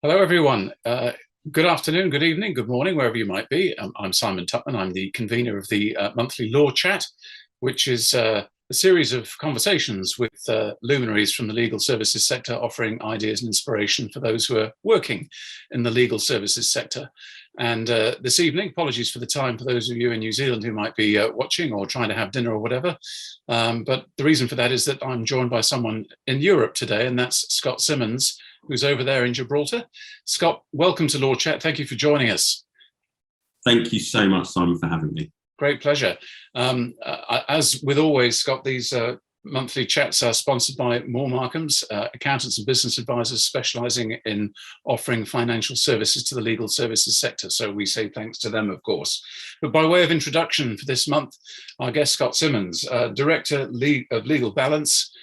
Hello, everyone. Good afternoon, good evening, good morning, wherever you might be. I'm Simon Tupman. I'm the convener of the monthly Law Chat, which is a series of conversations with luminaries from the legal services sector, offering ideas and inspiration for those who are working in the legal services sector. And this evening, apologies for the time for those of you in New Zealand who might be watching or trying to have dinner or whatever. But the reason for that is that I'm joined by someone in Europe today, and that's Scott Simmons, who's over there in Gibraltar. Scott, welcome to Law Chat. Thank you for joining us. Thank you so much, Simon, for having me. Great pleasure. As with always, Scott, these monthly chats are sponsored by Moore Markhams, accountants and business advisors specializing in offering financial services to the legal services sector. So we say thanks to them, of course. But by way of introduction for this month, our guest, Scott Simmons, Director of Legal Balance.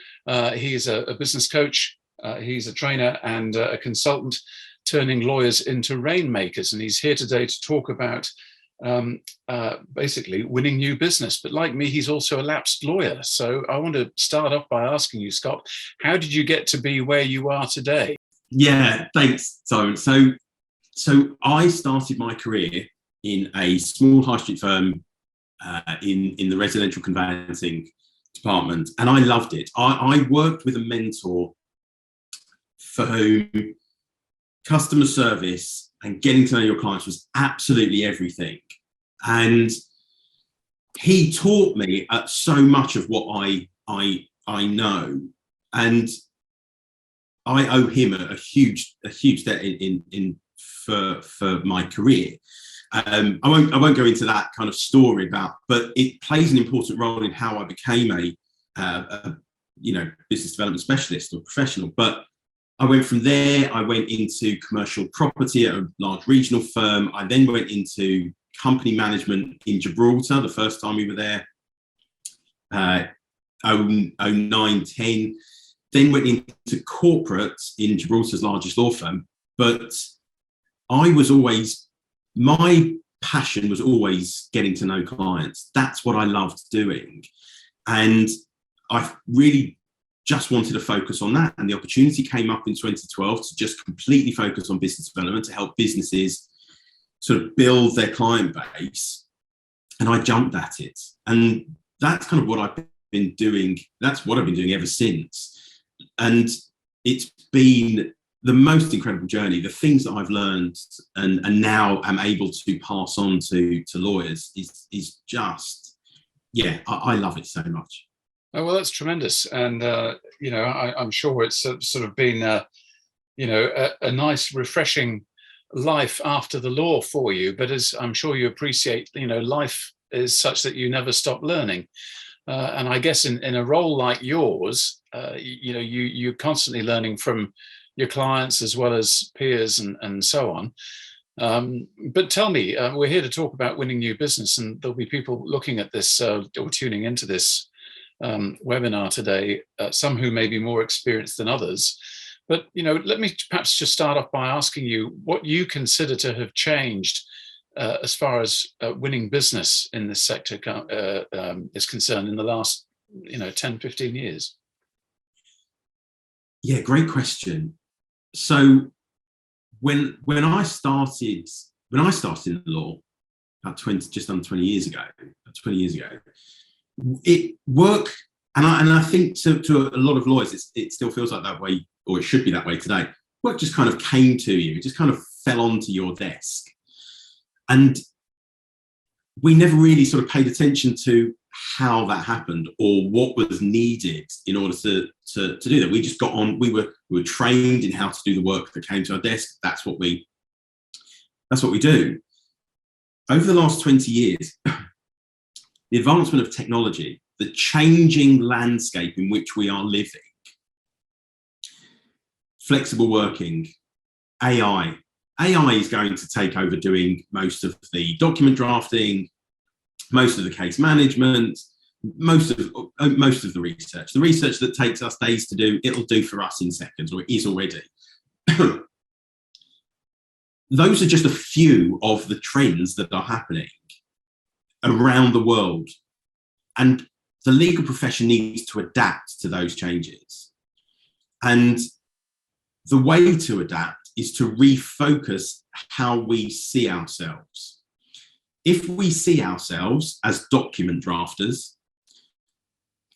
He is a business coach. He's a trainer and a consultant, turning lawyers into rainmakers. And he's here today to talk about basically winning new business. But like me, he's also a lapsed lawyer. So I want to start off by asking you, Scott, how did you get to be where you are today? Yeah, thanks, Simon. So I started my career in a small high street firm in the residential conveyancing department, and I loved it. I worked with a mentor for whom customer service and getting to know your clients was absolutely everything. And he taught me so much of what I know, and I owe him a huge debt in for my career. I won't go into that kind of story but it plays an important role in how I became a business development specialist or professional. But I went from there, I went into commercial property at a large regional firm. I then went into company management in Gibraltar, the first time we were there, 09, 10. Then went into corporate in Gibraltar's largest law firm. But my passion was always getting to know clients. That's what I loved doing. And I really just wanted to focus on that. And the opportunity came up in 2012 to just completely focus on business development, to help businesses sort of build their client base. And I jumped at it. And that's kind of what I've been doing. That's what I've been doing ever since. And it's been the most incredible journey. The things that I've learned and now am able to pass on to lawyers is just, I love it so much. Oh, well, that's tremendous. And, I'm sure it's sort of been, a nice, refreshing life after the law for you. But as I'm sure you appreciate, life is such that you never stop learning. And I guess in a role like yours, you're constantly learning from your clients as well as peers and so on. But tell me, we're here to talk about winning new business, and there'll be people looking at this or tuning into this webinar today, some who may be more experienced than others. But, let me perhaps just start off by asking you what you consider to have changed as far as winning business in this sector is concerned in the last, 10, 15 years. Yeah, great question. So when I started in the law about just under 20 years ago, it worked, and I think to a lot of lawyers, it still feels like that way, or it should be that way today. Work just kind of came to you, it just kind of fell onto your desk, and we never really sort of paid attention to how that happened or what was needed in order to do that. We just got on. We were trained in how to do the work that came to our desk. That's what we do. Over the last 20 years, the advancement of technology, the changing landscape in which we are living, flexible working, AI is going to take over doing most of the document drafting, most of the case management, most of the research. The research that takes us days to do, it'll do for us in seconds, or it is already. Those are just a few of the trends that are happening around the world. And the legal profession needs to adapt to those changes. And the way to adapt is to refocus how we see ourselves. If we see ourselves as document drafters,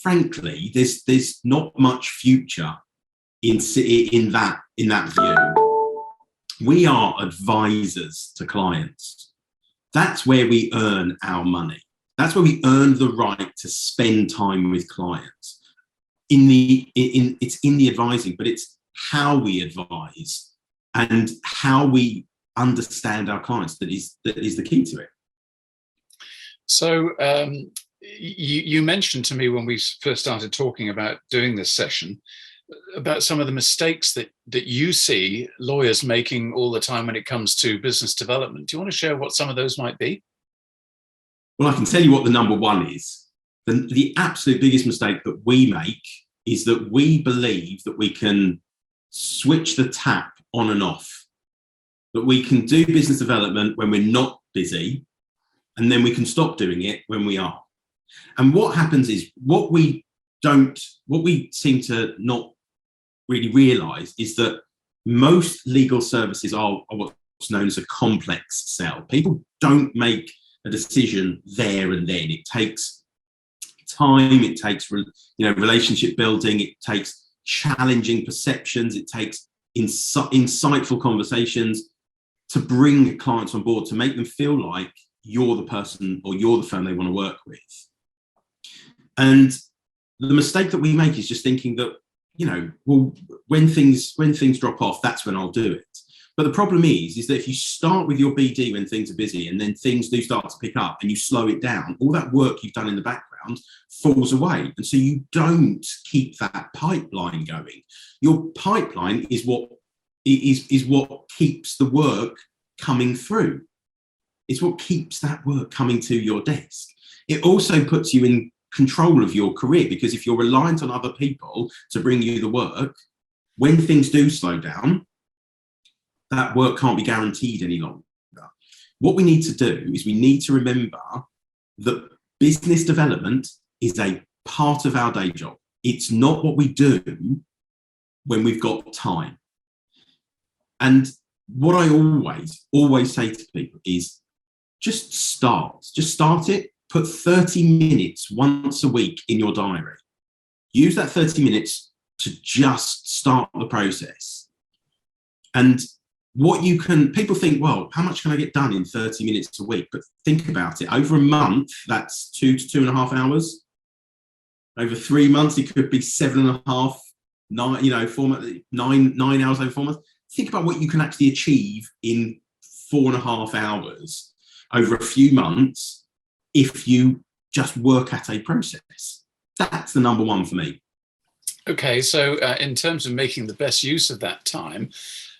frankly, there's not much future in that view. We are advisors to clients. That's where we earn our money. That's where we earn the right to spend time with clients. It's in the advising, but it's how we advise and how we understand our clients that is the key to it. So you mentioned to me when we first started talking about doing this session about some of the mistakes that you see lawyers making all the time when it comes to business development. Do you want to share what some of those might be? Well, I can tell you what the number one is. The absolute biggest mistake that we make is that we believe that we can switch the tap on and off, that we can do business development when we're not busy, and then we can stop doing it when we are. And what happens is what we seem to not really realize is that most legal services are what's known as a complex sell. People don't make a decision there and then. It takes time, it takes relationship building, it takes challenging perceptions, it takes insightful conversations to bring clients on board, to make them feel like you're the person or you're the firm they want to work with. And the mistake that we make is just thinking that, well, when things drop off, that's when I'll do it. But the problem is that if you start with your BD when things are busy and then things do start to pick up and you slow it down, all that work you've done in the background falls away. And so you don't keep that pipeline going. Your pipeline is what keeps the work coming through. It's what keeps that work coming to your desk. It also puts you in control of your career, because if you're reliant on other people to bring you the work, when things do slow down, that work can't be guaranteed any longer. What we need to do is we need to remember that business development is a part of our day job. It's not what we do when we've got time. And what I always say to people is just start it. Put 30 minutes once a week in your diary. Use that 30 minutes to just start the process. And people think, well, how much can I get done in 30 minutes a week? But think about it. Over a month, that's 2 to 2.5 hours. Over 3 months, it could be 7.5, 9 hours over 4 months. Think about what you can actually achieve in 4.5 hours over a few months if you just work at a process. That's the number one for me. Okay, so in terms of making the best use of that time,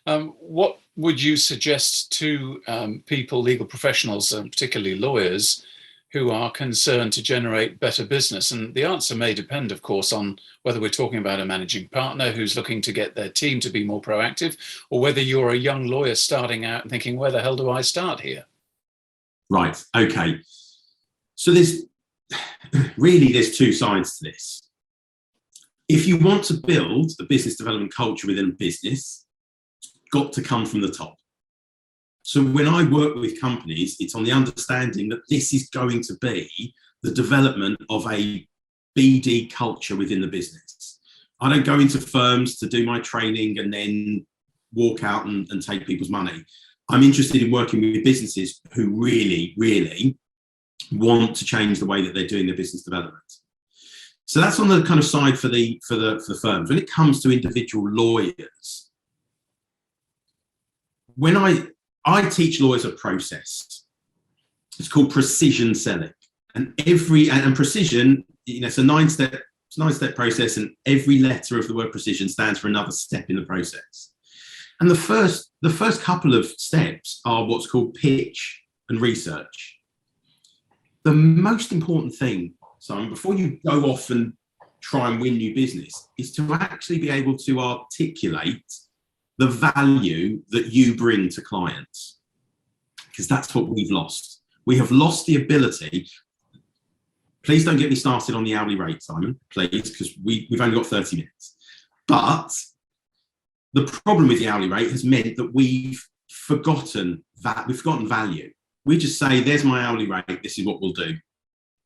what would you suggest to people, legal professionals, and particularly lawyers, who are concerned to generate better business? And the answer may depend, of course, on whether we're talking about a managing partner who's looking to get their team to be more proactive, or whether you're a young lawyer starting out and thinking, where the hell do I start here? Right, okay. So there's two sides to this. If you want to build a business development culture within a business, it's got to come from the top. So when I work with companies, it's on the understanding that this is going to be the development of a BD culture within the business. I don't go into firms to do my training and then walk out and take people's money. I'm interested in working with businesses who really, really want to change the way that they're doing their business development. So that's on the kind of side for the firms. When it comes to individual lawyers, when I teach lawyers a process, it's called precision selling, and precision, it's a nine-step process, and every letter of the word precision stands for another step in the process. And the first couple of steps are what's called pitch and research. The most important thing, Simon, before you go off and try and win new business, is to actually be able to articulate the value that you bring to clients, because that's what we've lost. We have lost the ability. Please don't get me started on the hourly rate, Simon, please, because we've only got 30 minutes. But The problem with the hourly rate has meant that we've forgotten value. We just say, there's my hourly rate, this is what we'll do.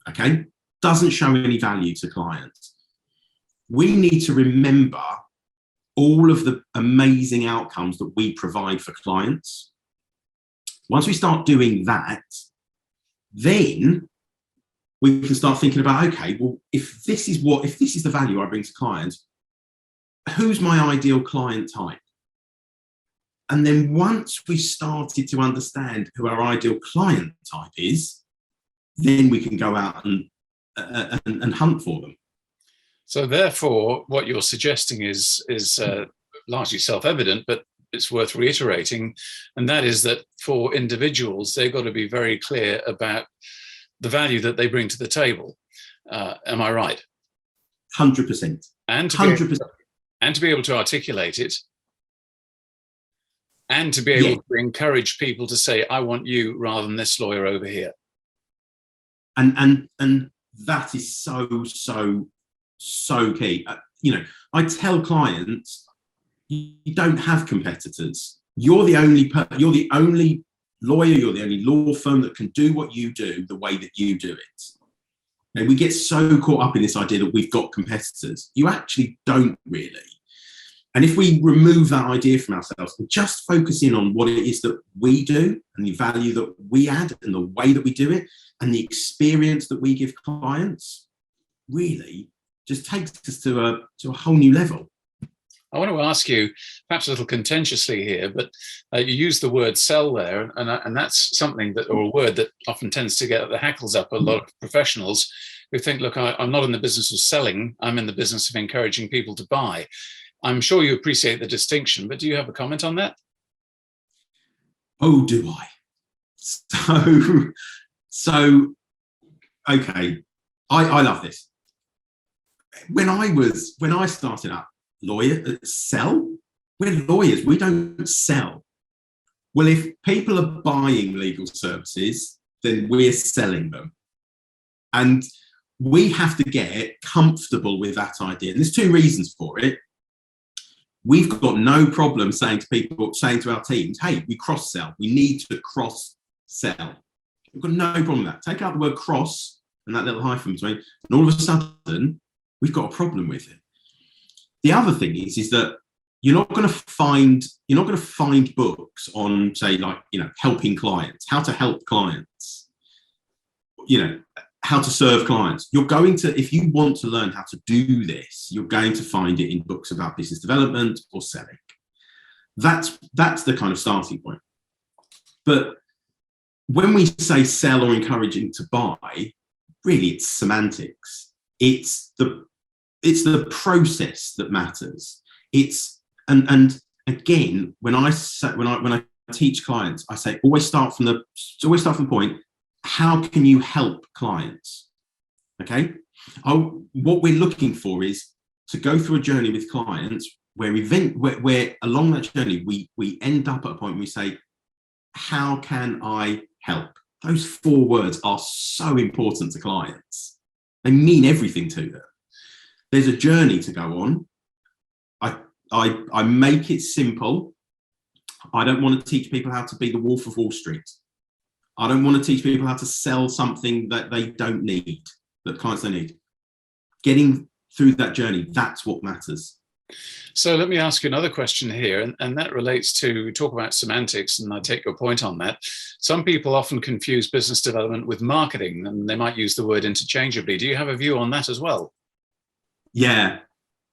Okay? Doesn't show any value to clients. We need to remember all of the amazing outcomes that we provide for clients. Once we start doing that, then we can start thinking about, okay, well, if this is the value I bring to clients, who's my ideal client type? And then once we started to understand who our ideal client type is, then we can go out and hunt for them. So therefore, what you're suggesting is largely self-evident, but it's worth reiterating, and that is that for individuals, they've got to be very clear about the value that they bring to the table. Am I right? 100%. And 100%. And to be able to articulate it, and to be able to encourage people to say, I want you rather than this lawyer over here. And that is so key. I tell clients, you don't have competitors. You're the only lawyer, you're the only law firm that can do what you do the way that you do it. And we get so caught up in this idea that we've got competitors. You actually don't really. And if we remove that idea from ourselves and just focus in on what it is that we do and the value that we add and the way that we do it and the experience that we give clients, really just takes us to a whole new level. I want to ask you, perhaps a little contentiously here, but you use the word sell there, and that's something that, or a word that often tends to get the hackles up a lot of professionals who think, look, I'm not in the business of selling, I'm in the business of encouraging people to buy. I'm sure you appreciate the distinction, but do you have a comment on that? Oh, do I? So okay, I love this. When I started up, sell? We're lawyers, we don't sell. Well, if people are buying legal services, then we're selling them. And we have to get comfortable with that idea. And there's two reasons for it. We've got no problem saying to our teams, hey, we cross-sell. We need to cross-sell. We've got no problem with that. Take out the word cross and that little hyphen between, and all of a sudden, we've got a problem with it. The other thing is that you're not going to find books on, say, like, helping clients, how to help clients, how to serve clients. You're going to, if you want to learn how to do this, you're going to find it in books about business development or selling. That's the kind of starting point. But when we say sell or encouraging to buy, really it's semantics. It's the process that matters. And again, when I teach clients, I say always start from the point. How can you help clients? Okay. What we're looking for is to go through a journey with clients where along that journey we end up at a point where we say, how can I help? Those 4 words are so important to clients. They mean everything to them. There's a journey to go on. I make it simple. I don't want to teach people how to be the Wolf of Wall Street. I don't want to teach people how to sell something that they don't need, that clients don't need. Getting through that journey, that's what matters. So let me ask you another question here, and that relates to, we talk about semantics, and I take your point on that. Some people often confuse business development with marketing, and they might use the word interchangeably. Do you have a view on that as well? Yeah.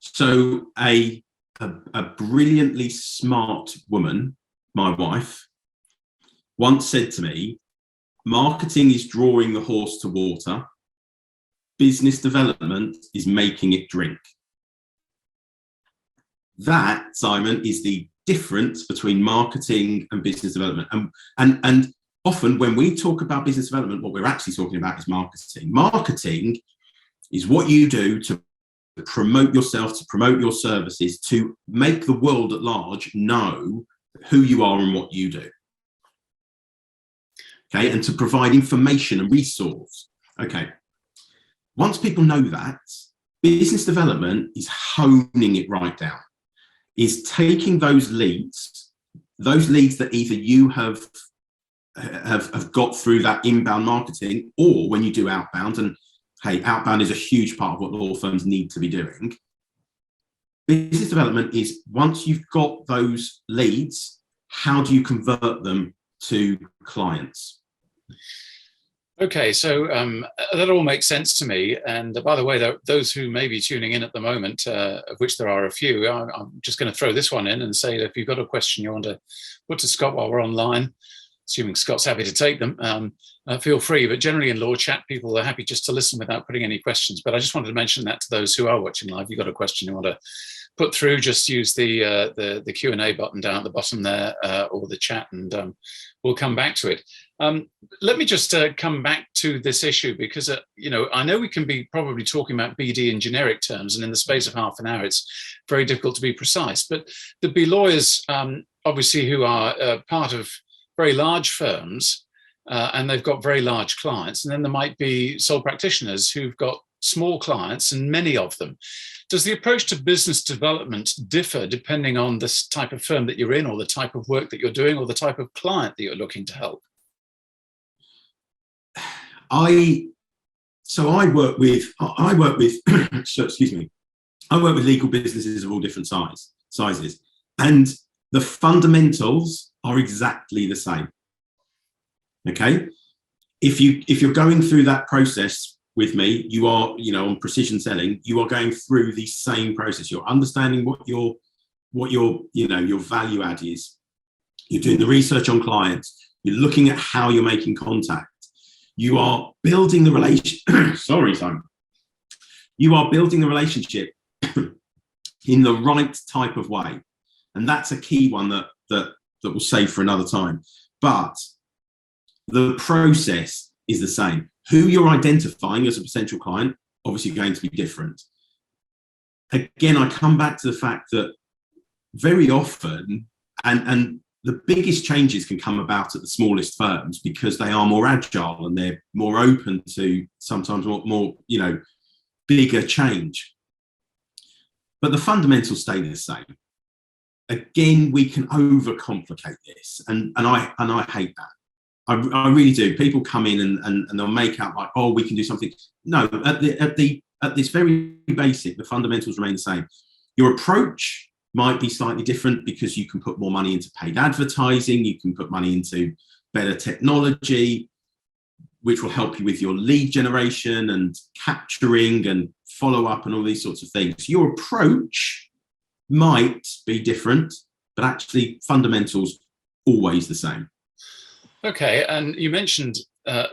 So a brilliantly smart woman, my wife, once said to me, marketing is drawing the horse to water. Business development is making it drink. That, Simon, is the difference between marketing and business development. And often when we talk about business development, what we're actually talking about is marketing. Marketing is what you do to promote yourself, to promote your services, to make the world at large know who you are and what you do. Okay, and to provide information and resource. Okay, once people know that, business development is honing it right down. is taking those leads that either you have got through that inbound marketing, or when you do outbound, and hey, outbound is a huge part of what law firms need to be doing. Business development is, once you've got those leads, how do you convert them to clients? Okay, so that all makes sense to me. And by the way, those who may be tuning in at the moment, of which there are a few, I'm just going to throw this one in and say that if you've got a question you want to put to Scott while we're online, assuming Scott's happy to take them, feel free. But generally in Law Chat, people are happy just to listen without putting any questions. But I just wanted to mention that to those who are watching live. If you've got a question you want to put through, just use the Q&A button down at the bottom there, or the chat, and we'll come back to it. Let me just come back to this issue, because I know we can be probably talking about BD in generic terms, and in the space of half an hour it's very difficult to be precise, but there'd be lawyers obviously who are part of very large firms, and they've got very large clients, and then there might be sole practitioners who've got small clients, and many of them. Does the approach to business development differ depending on the type of firm that you're in, or the type of work that you're doing, or the type of client that you're looking to help? I work with excuse me, I work with legal businesses of all different sizes, and the fundamentals are exactly the same. Okay, if you're going through that process with me, you are, on precision selling, you are going through the same process. You're understanding what your value add is. You're doing the research on clients. You're looking at how you're making contact. You are building the relation. Sorry, Simon. You are building the relationship in the right type of way, and that's a key one that we'll save for another time. But the process is the same. Who you're identifying as a potential client, obviously going to be different. Again, I come back to the fact that very often, and the biggest changes can come about at the smallest firms, because they are more agile and they're more open to sometimes more bigger change. But the fundamentals stay the same. Again, we can overcomplicate this, and I hate that. I really do. People come in and they'll make out like, oh, we can do something. No, at this very basic, the fundamentals remain the same. Your approach might be slightly different, because you can put more money into paid advertising, you can put money into better technology, which will help you with your lead generation and capturing and follow up and all these sorts of things. Your approach might be different, but actually fundamentals always the same. Okay, and you mentioned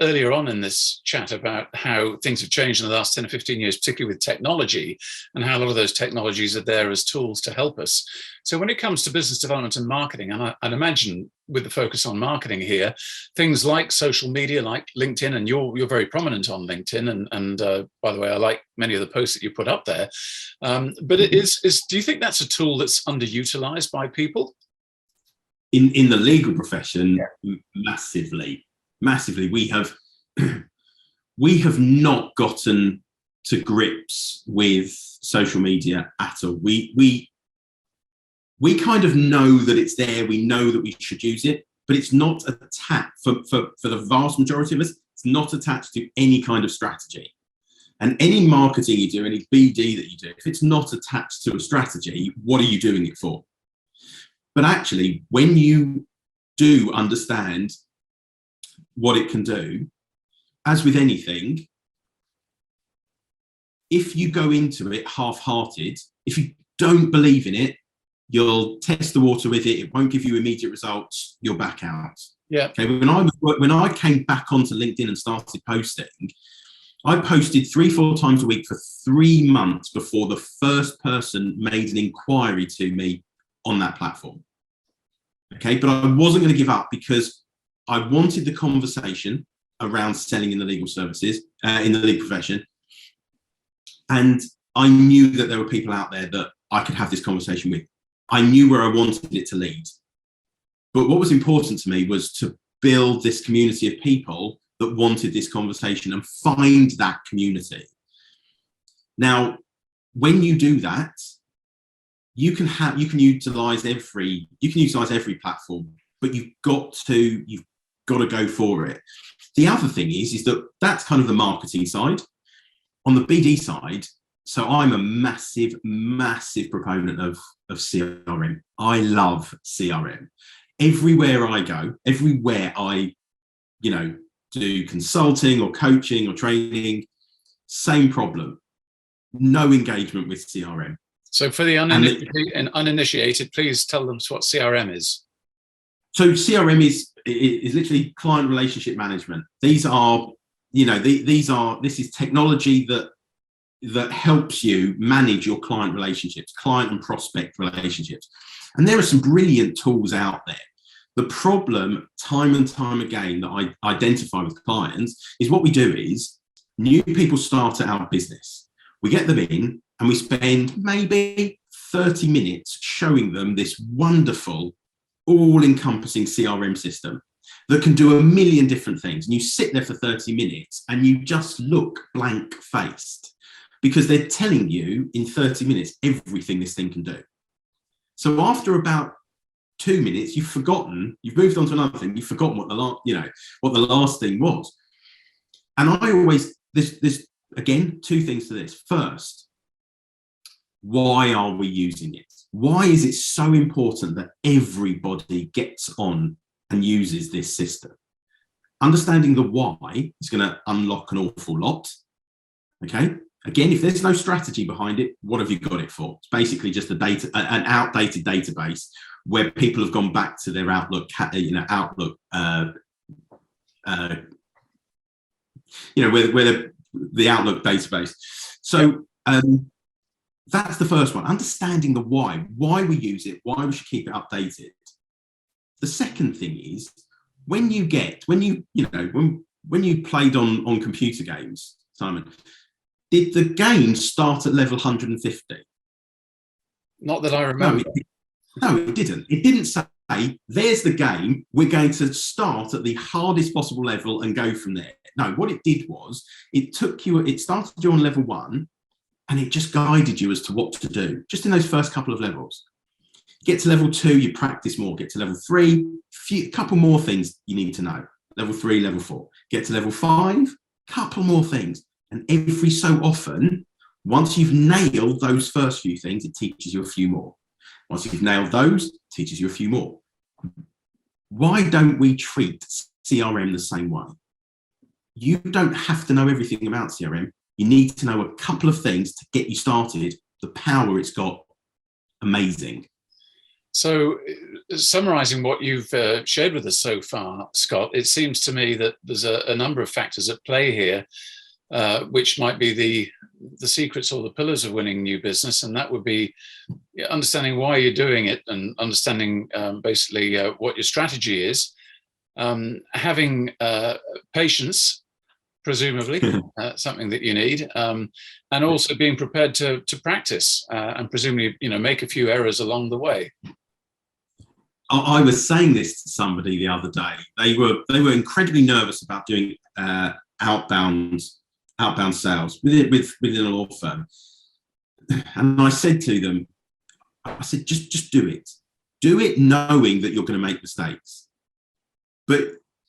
earlier on in this chat about how things have changed in the last 10 or 15 years, particularly with technology, and how a lot of those technologies are there as tools to help us. So when it comes to business development and marketing, and I'd imagine with the focus on marketing here, things like social media, like LinkedIn, and you're very prominent on LinkedIn, and by the way, I like many of the posts that you put up there. But do you think that's a tool that's underutilized by people? In the legal profession, massively. We have not gotten to grips with social media at all. We kind of know that it's there. We know that we should use it, but it's not attached for the vast majority of us. It's not attached to any kind of strategy. And any marketing you do, any BD that you do, if it's not attached to a strategy, what are you doing it for? But actually, when you do understand what it can do, as with anything, if you go into it half-hearted, if you don't believe in it, you'll test the water with it. It won't give you immediate results. You'll back out. Yeah. Okay. When I came back onto LinkedIn and started posting, I posted 3-4 times a week for 3 months before the first person made an inquiry to me on that platform. Okay, but I wasn't going to give up, because I wanted the conversation around selling in the legal services, in the legal profession. And I knew that there were people out there that I could have this conversation with. I knew where I wanted it to lead. But what was important to me was to build this community of people that wanted this conversation and find that community. Now, when you do that, you can utilize every platform, but you've got to go for it. The other thing is that that's kind of the marketing side. On the BD side, so I'm a massive proponent of CRM. I love CRM. Everywhere I go, everywhere I, do consulting or coaching or training, same problem. No engagement with CRM. So for the uninitiated, please tell them what CRM is. So CRM is literally client relationship management. This is technology that helps you manage your client relationships, client and prospect relationships. And there are some brilliant tools out there. The problem, time and time again, that I identify with clients is what we do is new people start at our business. We get them in and we spend maybe 30 minutes showing them this wonderful, all-encompassing CRM system that can do a million different things. And you sit there for 30 minutes and you just look blank-faced because they're telling you in 30 minutes everything this thing can do. So after about 2 minutes, you've moved on to another thing, you've forgotten what the last thing was. And I always, this again, two things to this. First, why are we using it? Why is it so important that everybody gets on and uses this system? Understanding the why is going to unlock an awful lot. Okay. Again, if there's no strategy behind it, what have you got it for? It's basically just an outdated database where people have gone back to their Outlook, where the Outlook database. So that's the first one. Understanding the why we use it, why we should keep it updated. The second thing is when you played on computer games, Simon, did the game start at level 150? Not that I remember. No, it didn't. It didn't say, there's the game, we're going to start at the hardest possible level and go from there. No, what it did was, it started you on level 1, and it just guided you as to what to do, just in those first couple of levels. Get to level 2, you practice more. Get to level 3, a couple more things you need to know. Level 3, level 4. Get to level 5, couple more things. And every so often, once you've nailed those first few things, it teaches you a few more. Once you've nailed those, it teaches you a few more. Why don't we treat CRM the same way? You don't have to know everything about CRM. You need to know a couple of things to get you started. The power it's got, amazing. So, summarising what you've shared with us so far, Scott, it seems to me that there's a number of factors at play here, which might be the secrets or the pillars of winning new business, and that would be understanding why you're doing it and understanding basically what your strategy is, having patience, presumably, something that you need, and also being prepared to practice and presumably make a few errors along the way. I was saying this to somebody the other day. They were incredibly nervous about doing outbound sales within a law firm, and I said to them, just do it. Do it knowing that you're going to make mistakes, but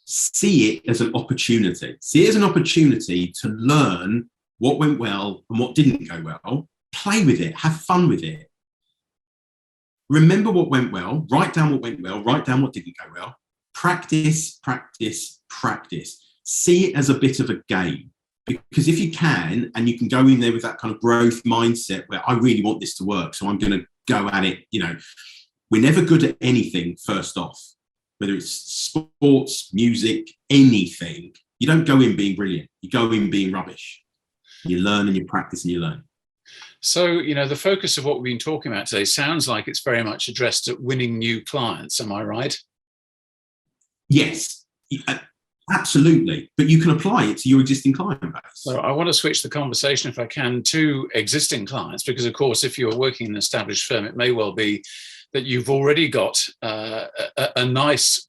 see it as an opportunity. See it as an opportunity to learn what went well and what didn't go well. Play with it. Have fun with it. Remember what went well. Write down what went well. Write down what didn't go well. Practice, practice, practice. See it as a bit of a game. Because if you can, and you can go in there with that kind of growth mindset where I really want this to work, so I'm going to go at it. We're never good at anything first off, whether it's sports, music, anything. You don't go in being brilliant. You go in being rubbish. You learn and you practice and you learn. So, the focus of what we've been talking about today sounds like it's very much addressed at winning new clients. Am I right? Yes, absolutely. But you can apply it to your existing client base. So I want to switch the conversation, if I can, to existing clients, because, of course, if you're working in an established firm, it may well be that you've already got a nice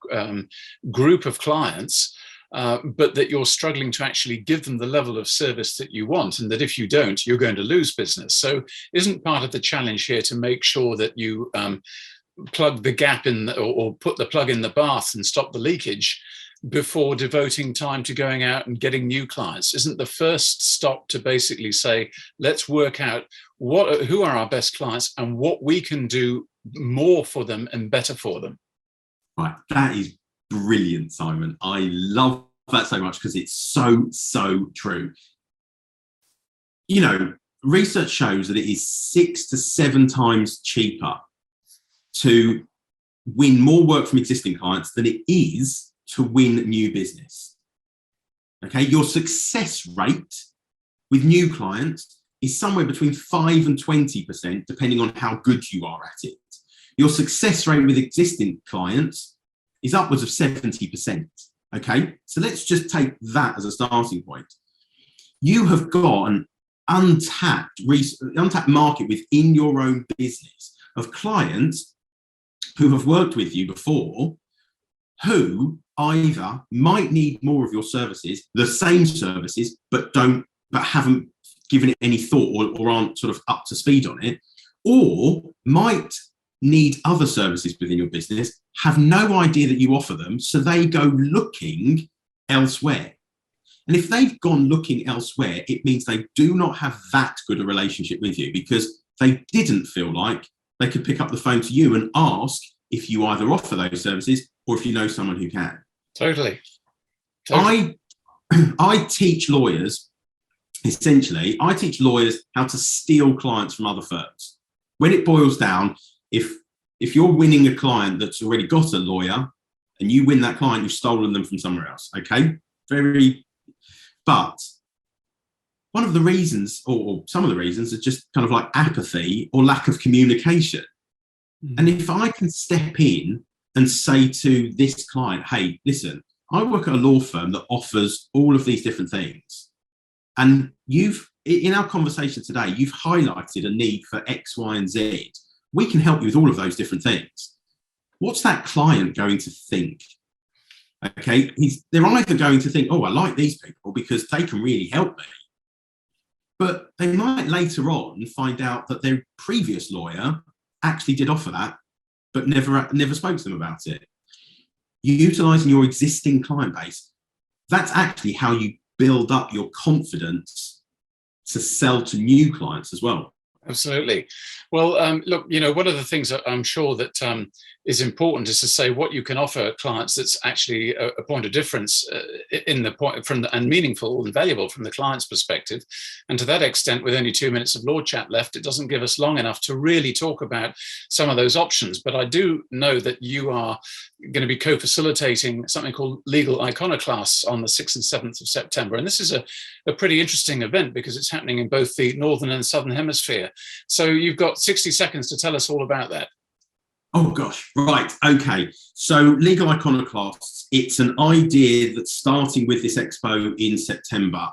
group of clients. but that you're struggling to actually give them the level of service that you want, and that if you don't, you're going to lose business. So isn't part of the challenge here to make sure that you plug the gap in, or put the plug in the bath and stop the leakage before devoting time to going out and getting new clients? Isn't the first stop to basically say, let's work out who are our best clients and what we can do more for them and better for them? Right, that is brilliant, Simon. I love that so much because it's so true. You know, research shows that it is 6 to 7 times cheaper to win more work from existing clients than it is to win new business. Okay, your success rate with new clients is somewhere between 5 and 20%, depending on how good you are at it. Your success rate with existing clients is upwards of 70%. Okay, so let's just take that as a starting point. You have got an untapped market within your own business of clients who have worked with you before, who either might need more of your services, the same services, but haven't given it any thought, or aren't sort of up to speed on it, or might need other services within your business, have no idea that you offer them, so they go looking elsewhere. And if they've gone looking elsewhere, it means they do not have that good a relationship with you, because they didn't feel like they could pick up the phone to you and ask if you either offer those services or if you know someone who can. Totally. I teach lawyers, essentially, I teach lawyers how to steal clients from other firms. When it boils down, if you're winning a client that's already got a lawyer and you win that client, you've stolen them from somewhere else. Okay? But one of the reasons, or some of the reasons, are just kind of like apathy or lack of communication. And if I can step in and say to this client, hey, listen, I work at a law firm that offers all of these different things. And in our conversation today, you've highlighted a need for X, Y, and Z. We can help you with all of those different things. What's that client going to think? Okay, they're either going to think, oh, I like these people because they can really help me. But they might later on find out that their previous lawyer actually did offer that, but never spoke to them about it. Utilising your existing client base, that's actually how you build up your confidence to sell to new clients as well. Absolutely. Well, look, one of the things that I'm sure that is important is to say what you can offer clients that's actually a point of difference in the point and meaningful and valuable from the client's perspective. And to that extent, with only 2 minutes of law chat left, it doesn't give us long enough to really talk about some of those options. But I do know that you are going to be co-facilitating something called Legal Iconoclasts on the 6th and 7th of September. And this is a pretty interesting event because it's happening in both the Northern and Southern Hemisphere. So you've got 60 seconds to tell us all about that. Oh gosh, right, okay. So Legal Iconoclasts, it's an idea that's starting with this expo in September.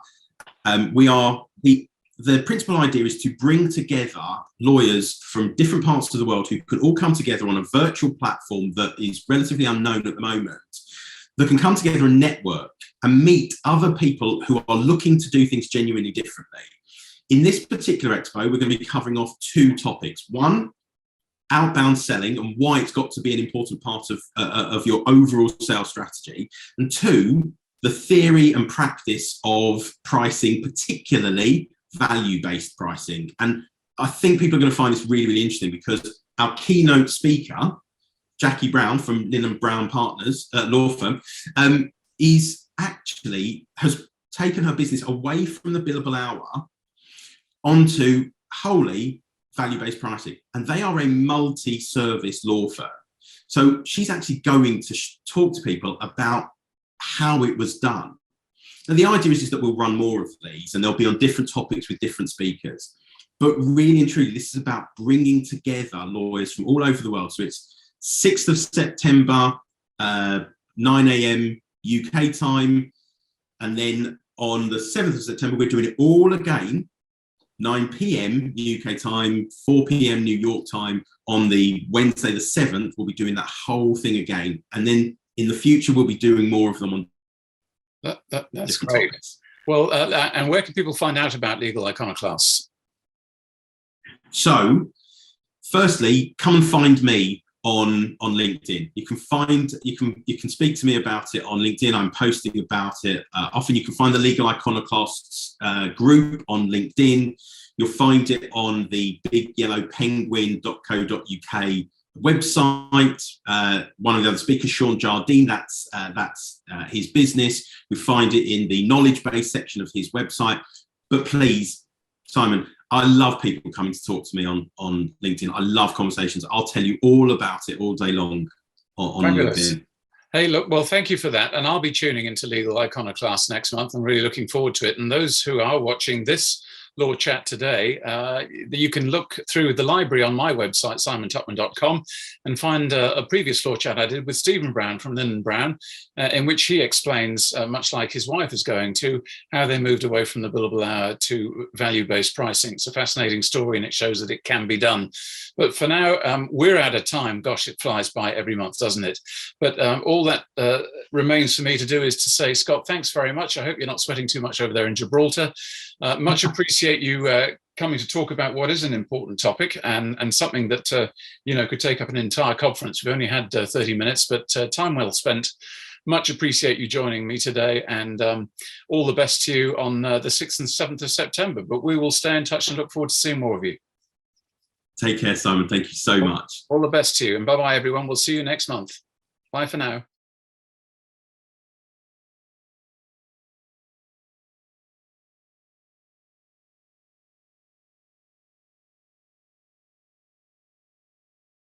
The principal idea is to bring together lawyers from different parts of the world who can all come together on a virtual platform that is relatively unknown at the moment, that can come together and network and meet other people who are looking to do things genuinely differently. In this particular expo, we're going to be covering off 2 topics. One, outbound selling and why it's got to be an important part of your overall sales strategy. And 2, the theory and practice of pricing, particularly value-based pricing. And I think people are going to find this really, really interesting because our keynote speaker, Jackie Brown from Lynn & Brown Partners law firm, has taken her business away from the billable hour onto wholly value-based pricing. And they are a multi-service law firm. So she's actually going to talk to people about how it was done. And the idea is that we'll run more of these and they'll be on different topics with different speakers. But really and truly, this is about bringing together lawyers from all over the world. So it's 6th of September, 9 a.m. UK time. And then on the 7th of September, we're doing it all again, 9 p.m. UK time, 4 p.m. New York time. On the Wednesday, the 7th, we'll be doing that whole thing again. And then in the future, we'll be doing more of them on That's different great. topics. Well, and where can people find out about Legal Iconoclasts? So, firstly, come and find me on LinkedIn. You can speak to me about it on LinkedIn. I'm posting about it. Often you can find the Legal Iconoclasts group on LinkedIn. You'll find it on the bigyellowpenguin.co.uk website. One of the other speakers, Sean Jardine, that's his business. We find it in the knowledge base section of his website. But please, Simon, I love people coming to talk to me on LinkedIn. I love conversations. I'll tell you all about it all day long on LinkedIn. Hey, look, well, thank you for that. And I'll be tuning into Legal Iconoclast next month. I'm really looking forward to it. And those who are watching this Law Chat today, you can look through the library on my website, simontupman.com, and find a previous Law Chat I did with Stephen Brown from Lynn & Brown, in which he explains, much like his wife is going to, how they moved away from the billable hour to value-based pricing. It's a fascinating story, and it shows that it can be done. But for now, we're out of time. Gosh, it flies by every month, doesn't it? But all that remains for me to do is to say, Scott, thanks very much. I hope you're not sweating too much over there in Gibraltar. Much appreciate you coming to talk about what is an important topic and something that could take up an entire conference. We've only had 30 minutes, but time well spent. Much appreciate you joining me today, and all the best to you on the 6th and 7th of September. But we will stay in touch and look forward to seeing more of you. Take care, Simon. Thank you so much. All the best to you, and bye-bye, everyone. We'll see you next month. Bye for now.